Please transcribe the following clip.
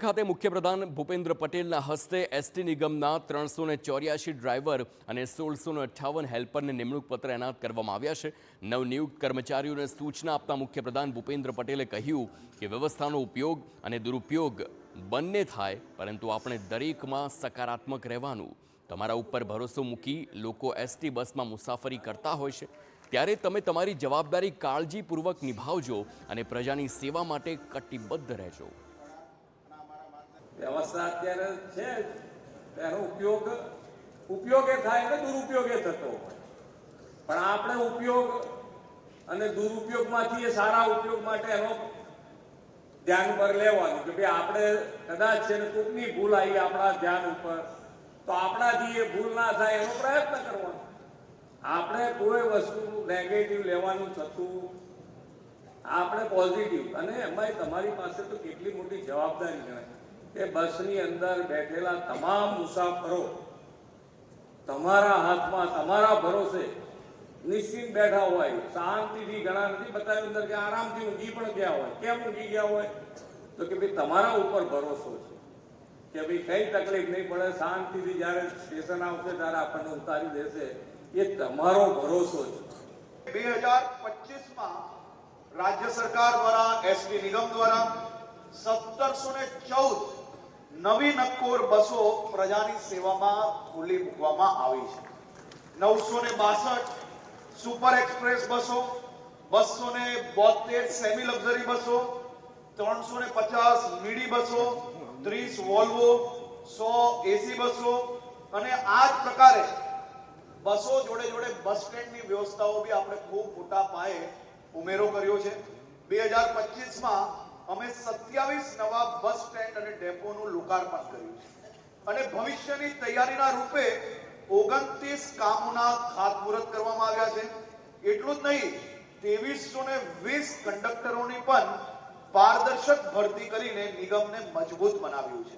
ગાંધીનગર ખાતે મુખ્યપ્રધાન ભૂપેન્દ્ર પટેલના હસ્તે એસટી નિગમના 384 ડ્રાઈવર અને 1658 હેલ્પરને નિમણૂક પત્ર એનાયત કરવામાં આવ્યા છે। નવનિયુક્ત કર્મચારીઓને સૂચના આપતા મુખ્યપ્રધાન ભૂપેન્દ્ર પટેલે કહ્યું કે વ્યવસ્થાનો ઉપયોગ અને દુરુપયોગ બંને થાય, પરંતુ આપણે દરેકમાં સકારાત્મક રહેવાનું। તમારા ઉપર ભરોસો મૂકી લોકો એસટી બસમાં મુસાફરી કરતા હોય છે, ત્યારે તમે તમારી જવાબદારી કાળજીપૂર્વક નિભાવજો અને પ્રજાની સેવા માટે કટિબદ્ધ રહેજો। व्यवस्था અત્યારે છે તેનો ઉપયોગ થાય કે દુરુપયોગ થતો હોય, પણ આપણે ઉપયોગ અને દુરુપયોગમાંથી એ સારા ઉપયોગ માટે એનો ધ્યાન પર લેવાનું કે ભાઈ આપણે કદાચ છે ને કોઈકની ભૂલ આવી આપણા ધ્યાન ઉપર, તો આપણાથી એ ભૂલ ના થાય એનો પ્રયત્ન કરવાનો। આપણે કોઈ વસ્તુ નેગેટિવ લેવાનું થતું, આપણે પોઝિટિવ, અને એમાં તમારી પાસે તો કેટલી મોટી જવાબદારી ગણાય કે બસની અંદર બેઠેલા તમામ મુસાફરો તમારા હાથમાં તમારા ભરોસે નિશ્ચિંત બેઠા હોય, શાંતિથી, ઘણા નથી બતાવ્યું અંદર કે આરામથી ઊંઘી પણ ગયા હોય। કેમ ઊંઘી ગયા હોય? તો કે ભાઈ તમારા ઉપર ભરોસો છે કે ભાઈ કઈ તકલીફ નહીં પડે, શાંતિથી જ્યારે સ્ટેશન આવશે ત્યારે આપણને ઉતારી દેશે, એ તમારો ભરોસો છે। 2025 राज्य सरकार द्वारा एसटी निगम द्वारा 1714 नवी नक्कोर बसों प्रजानी सेवा में खुली मूकवामां आवी छे। 962 सुपर एक्सप्रेस बसों, 272 सेमी लग्जरी बसों, 350 मीडी बसों, 30 वोल्वो, 100 एसी बसों અને આ જ પ્રકારે બસો જોડે જોડે બસ સ્ટેન્ડની વ્યવસ્થાઓ બી આપણે ખૂબ મોટા પાયે ઉમેરો કર્યો છે। 2025 અમે 27 નવા બસ સ્ટેન્ડ અને ડેપોનું લોકાર્પણ કર્યું છે અને ભવિષ્યની તૈયારીના રૂપે 29 કામોના ખાતમુહૂર્ત કરવામાં આવ્યા છે। એટલું જ નહીં, 2320 કંડક્ટરોની પણ પારદર્શક ભરતી કરીને નિગમને મજબૂત બનાવ્યું છે।